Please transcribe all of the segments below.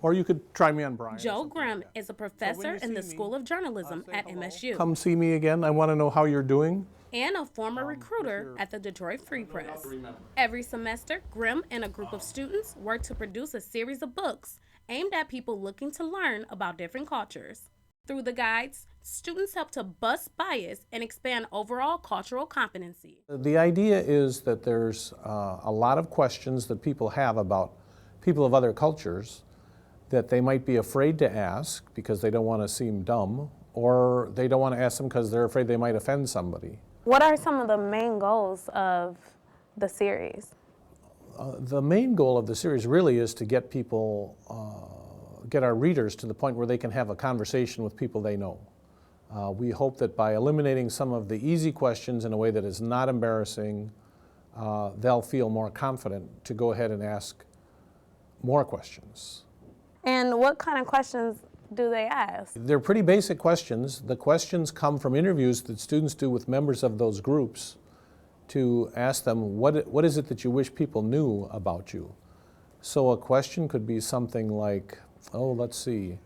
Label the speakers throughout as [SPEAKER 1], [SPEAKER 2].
[SPEAKER 1] Or you could try me on Brian.
[SPEAKER 2] Joe Grimm is a professor in the School of Journalism at MSU.
[SPEAKER 1] Come see me again. I want to know how you're doing.
[SPEAKER 2] And a former recruiter at the Detroit Free Press. Every semester, Grimm and a group of students work to produce a series of books aimed at people looking to learn about different cultures. Through the guides, students help to bust bias and expand overall cultural competency.
[SPEAKER 1] The idea is that there's a lot of questions that people have about people of other cultures that they might be afraid to ask because they don't want to seem dumb, or they don't want to ask them because they're afraid they might offend somebody.
[SPEAKER 3] What are some of the main goals of the series?
[SPEAKER 1] The main goal of the series really is to get people, get our readers to the point where they can have a conversation with people they know. We hope that by eliminating some of the easy questions in a way that is not embarrassing, they'll feel more confident to go ahead and ask more questions.
[SPEAKER 3] And what kind of questions do they ask?
[SPEAKER 1] They're pretty basic questions. The questions come from interviews that students do with members of those groups to ask them, what is it that you wish people knew about you? So a question could be something like, oh, let's see,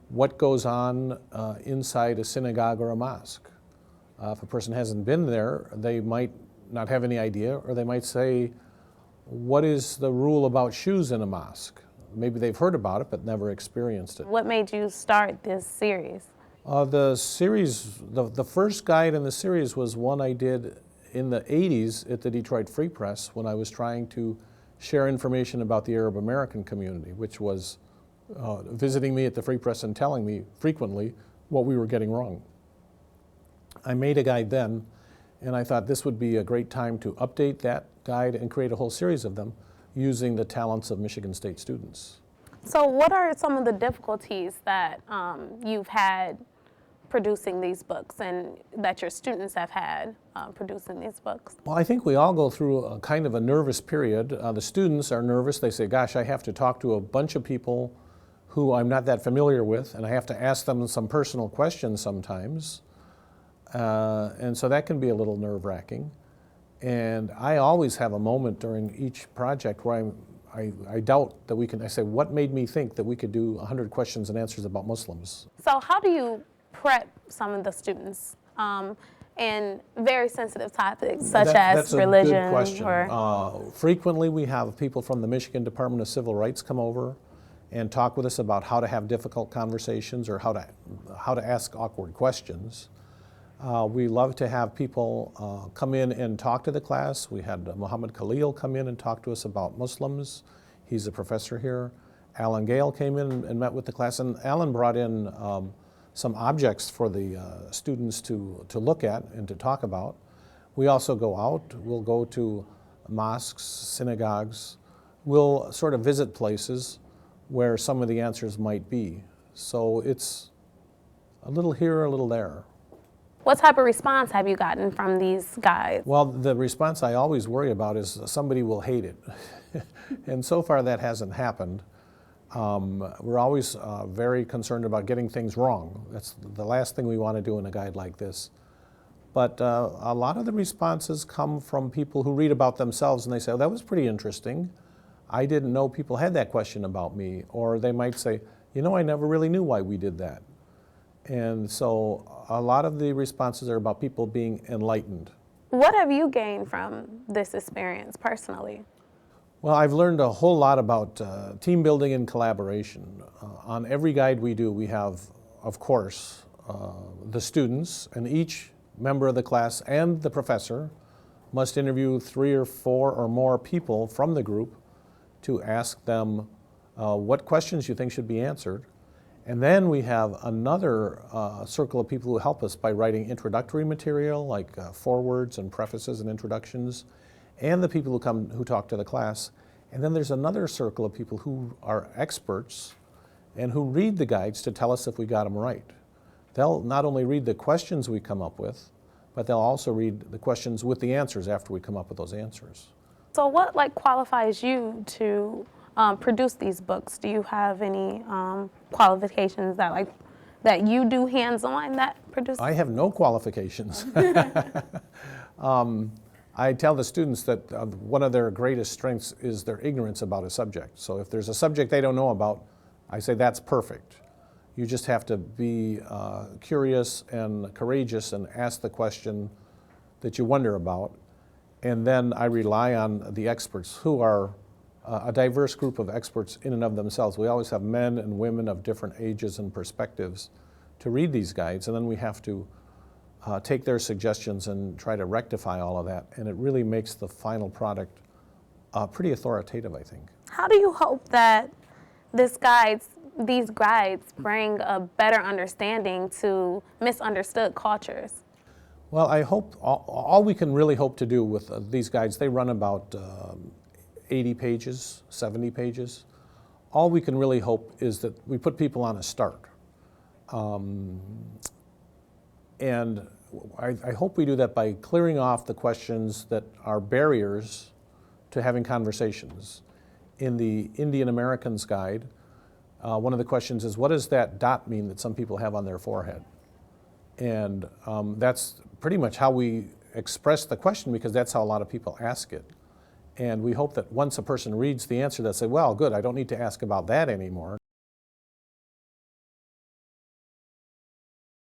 [SPEAKER 1] what goes on inside a synagogue or a mosque? If a person hasn't been there, they might not have any idea, or they might say, what is the rule about shoes in a mosque? Maybe they've heard about it but never experienced it.
[SPEAKER 3] What made you start this series?
[SPEAKER 1] The first guide in the series was one I did in the 80s at the Detroit Free Press when I was trying to share information about the Arab American community, which was visiting me at the Free Press and telling me frequently what we were getting wrong. I made a guide then, and I thought this would be a great time to update that guide and create a whole series of them using the talents of Michigan State students.
[SPEAKER 3] So what are some of the difficulties that you've had producing these books and that your students have had producing these books?
[SPEAKER 1] Well, I think we all go through a kind of a nervous period. The students are nervous. They say, gosh, I have to talk to a bunch of people who I'm not that familiar with, and I have to ask them some personal questions sometimes. And so that can be a little nerve-wracking. And I always have a moment during each project where I doubt that we can, I say, what made me think that we could do 100 questions and answers about Muslims?
[SPEAKER 3] So how do you prep some of the students in very sensitive topics such as religion?
[SPEAKER 1] That's a good question. Frequently we have people from the Michigan Department of Civil Rights come over and talk with us about how to have difficult conversations or how to ask awkward questions. We love to have people come in and talk to the class. We had Muhammad Khalil come in and talk to us about Muslims. He's a professor here. Alan Gale came in and met with the class, and Alan brought in some objects for the students to look at and to talk about. We also go out. We'll go to mosques, synagogues. We'll sort of visit places where some of the answers might be. So it's a little here, a little there.
[SPEAKER 3] What type of response have you gotten from these guides?
[SPEAKER 1] Well, the response I always worry about is somebody will hate it. And so far that hasn't happened. We're always very concerned about getting things wrong. That's the last thing we want to do in a guide like this. But a lot of the responses come from people who read about themselves and they say, oh, that was pretty interesting. I didn't know people had that question about me. Or they might say, you know, I never really knew why we did that. And so a lot of the responses are about people being enlightened.
[SPEAKER 3] What have you gained from this experience personally?
[SPEAKER 1] Well, I've learned a whole lot about team building and collaboration. On every guide we do, we have, of course, the students, and each member of the class and the professor must interview 3 or 4 or more people from the group to ask them what questions you think should be answered. And then we have another circle of people who help us by writing introductory material like forewords and prefaces and introductions, and the people who talk to the class. And then there's another circle of people who are experts and who read the guides to tell us if we got them right. They'll not only read the questions we come up with, but they'll also read the questions with the answers after we come up with those answers.
[SPEAKER 3] So what qualifies you to produce these books? Do you have any qualifications that you do hands-on that produce?
[SPEAKER 1] I have no qualifications. I tell the students that one of their greatest strengths is their ignorance about a subject. So if there's a subject they don't know about, I say that's perfect. You just have to be curious and courageous and ask the question that you wonder about. And then I rely on the experts, who are a diverse group of experts in and of themselves. We always have men and women of different ages and perspectives to read these guides, and then we have to take their suggestions and try to rectify all of that. And it really makes the final product pretty authoritative, I think.
[SPEAKER 3] How do you hope that these guides bring a better understanding to misunderstood cultures?
[SPEAKER 1] Well, I hope all we can really hope to do with these guides, they run about 80 pages, 70 pages. All we can really hope is that we put people on a start. And I hope we do that by clearing off the questions that are barriers to having conversations. In the Indian Americans Guide, one of the questions is, what does that dot mean that some people have on their forehead? And that's pretty much how we express the question, because that's how a lot of people ask it. And we hope that once a person reads the answer, they'll say, well, good, I don't need to ask about that anymore.